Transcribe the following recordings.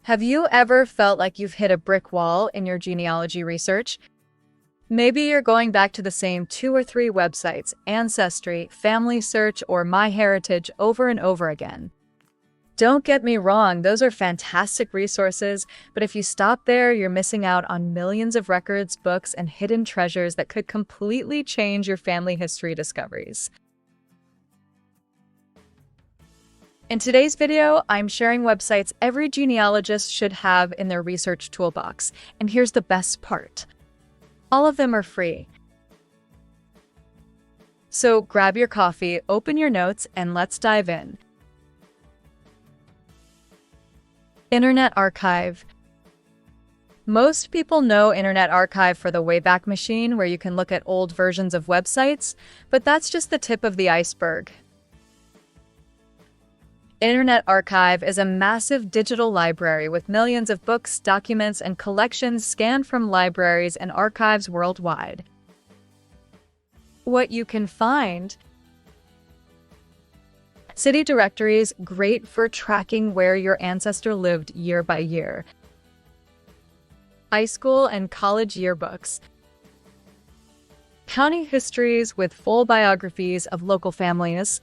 Have you ever felt like you've hit a brick wall in your genealogy research? Maybe you're going back to the same 2 or 3 websites, Ancestry, FamilySearch, or MyHeritage over and over again. Don't get me wrong, those are fantastic resources, but if you stop there, you're missing out on millions of records, books, and hidden treasures that could completely change your family history discoveries. In today's video, I'm sharing websites every genealogist should have in their research toolbox, and here's the best part. All of them are free. So grab your coffee, open your notes, and let's dive in. Internet Archive. Most people know Internet Archive for the Wayback Machine, where you can look at old versions of websites, but that's just the tip of the iceberg. Internet Archive is a massive digital library with millions of books, documents, and collections scanned from libraries and archives worldwide. What you can find: city directories, great for tracking where your ancestor lived year by year. High school and college yearbooks. County histories with full biographies of local families.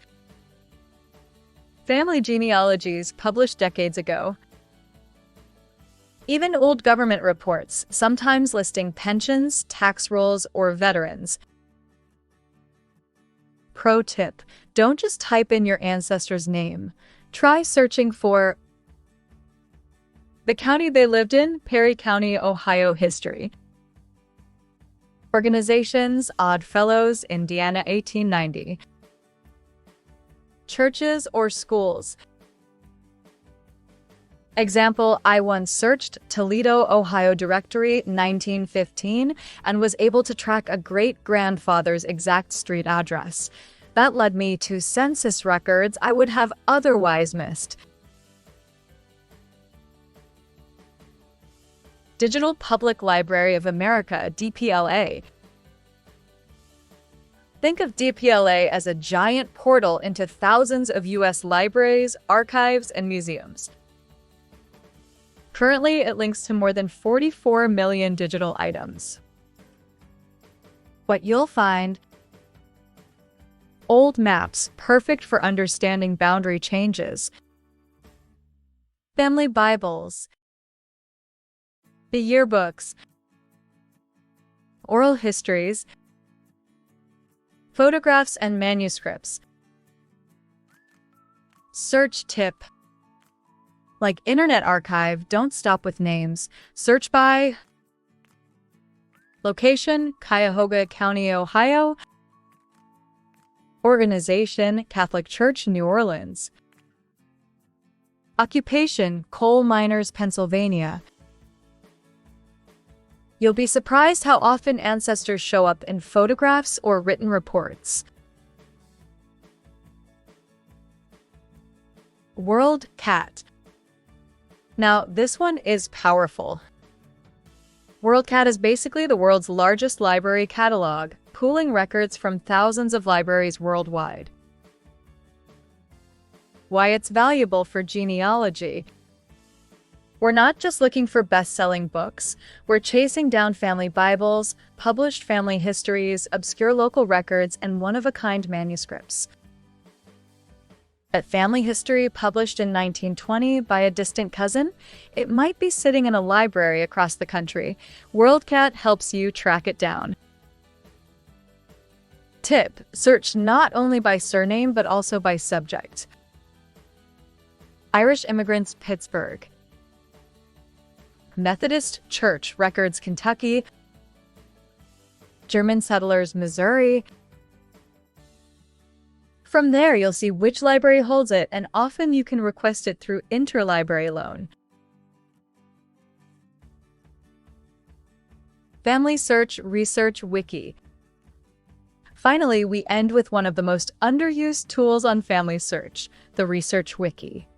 Family genealogies published decades ago. Even old government reports, sometimes listing pensions, tax rolls, or veterans. Pro tip: don't just type in your ancestor's name. Try searching for the county they lived in, Perry County, Ohio history. Organizations, Odd Fellows, Indiana 1890. Churches or schools. Example: I once searched Toledo, Ohio directory 1915 and was able to track a great-grandfather's exact street address. That led me to census records I would have otherwise missed. Digital Public Library of America, DPLA. Think of DPLA as a giant portal into thousands of U.S. libraries, archives, and museums. Currently, it links to more than 44 million digital items. What you'll find: old maps, perfect for understanding boundary changes. Family Bibles. The yearbooks. Oral histories. Photographs and manuscripts. Search tip: like Internet Archive, don't stop with names. Search by location: Cuyahoga County, Ohio. Organization: Catholic Church, New Orleans. Occupation: coal miners, Pennsylvania. You'll be surprised how often ancestors show up in photographs or written reports. WorldCat. Now, this one is powerful. WorldCat is basically the world's largest library catalog, pooling records from thousands of libraries worldwide. Why it's valuable for genealogy. We're not just looking for best-selling books, we're chasing down family Bibles, published family histories, obscure local records, and one-of-a-kind manuscripts. A family history published in 1920 by a distant cousin? It might be sitting in a library across the country. WorldCat helps you track it down. Tip: search not only by surname but also by subject. Irish immigrants, Pittsburgh. Methodist Church records, Kentucky. German settlers, Missouri. From there, you'll see which library holds it, and often you can request it through interlibrary loan. FamilySearch Research Wiki. Finally, we end with one of the most underused tools on FamilySearch, the Research Wiki.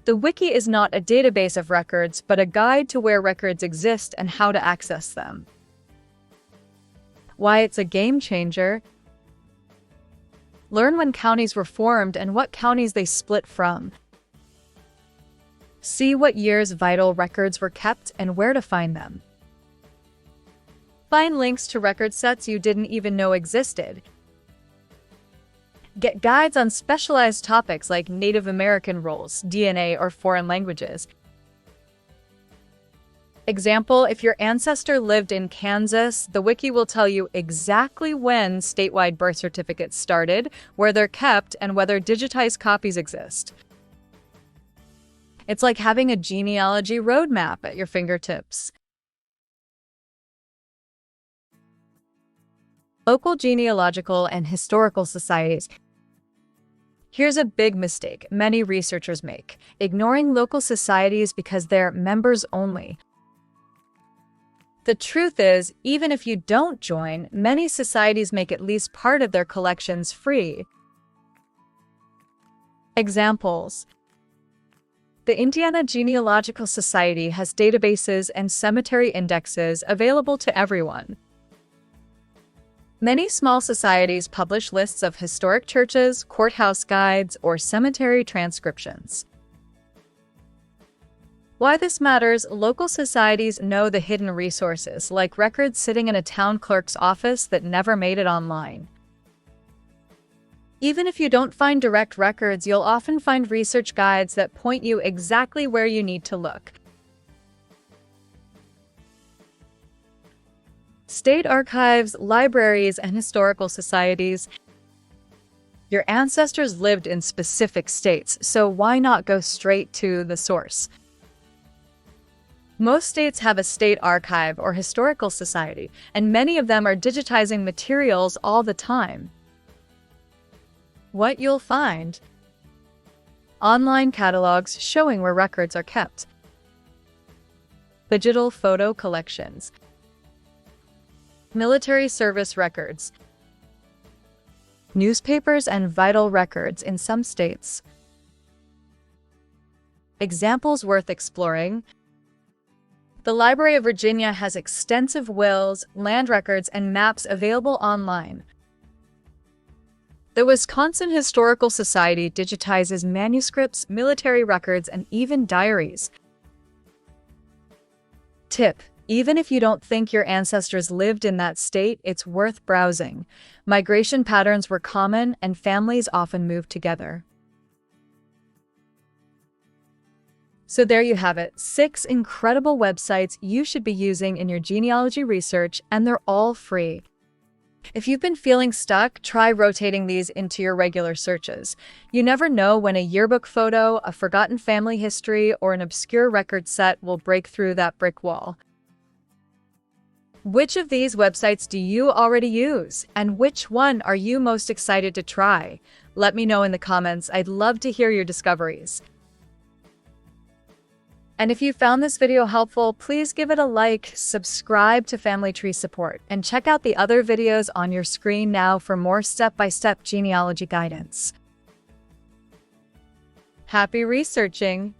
The wiki is not a database of records, but a guide to where records exist and how to access them. Why it's a game changer: learn when counties were formed and what counties they split from. See what year's vital records were kept and where to find them. Find links to record sets you didn't even know existed. Get guides on specialized topics like Native American roles, DNA, or foreign languages. Example, if your ancestor lived in Kansas, the wiki will tell you exactly when statewide birth certificates started, where they're kept, and whether digitized copies exist. It's like having a genealogy roadmap at your fingertips. Local genealogical and historical societies. Here's a big mistake many researchers make, ignoring local societies because they're members only. The truth is, even if you don't join, many societies make at least part of their collections free. Examples: the Indiana Genealogical Society has databases and cemetery indexes available to everyone. Many small societies publish lists of historic churches, courthouse guides, or cemetery transcriptions. Why this matters: local societies know the hidden resources, like records sitting in a town clerk's office that never made it online. Even if you don't find direct records, you'll often find research guides that point you exactly where you need to look. State archives, libraries, and historical societies. Your ancestors lived in specific states, so why not go straight to the source? Most states have a state archive or historical society, and many of them are digitizing materials all the time. What you'll find: online catalogs showing where records are kept, digital photo collections, military service records, newspapers and vital records in some states. Examples worth exploring: the Library of Virginia has extensive wills, land records, and maps available online. The Wisconsin Historical Society digitizes manuscripts, military records, and even diaries. Tip: even if you don't think your ancestors lived in that state, it's worth browsing. Migration patterns were common, and families often moved together. So there you have it, 6 incredible websites you should be using in your genealogy research, and they're all free. If you've been feeling stuck, try rotating these into your regular searches. You never know when a yearbook photo, a forgotten family history, or an obscure record set will break through that brick wall. Which of these websites do you already use? And which one are you most excited to try? Let me know in the comments. I'd love to hear your discoveries. And if you found this video helpful, please give it a like, subscribe to Family Tree Support, and check out the other videos on your screen now for more step-by-step genealogy guidance. Happy researching!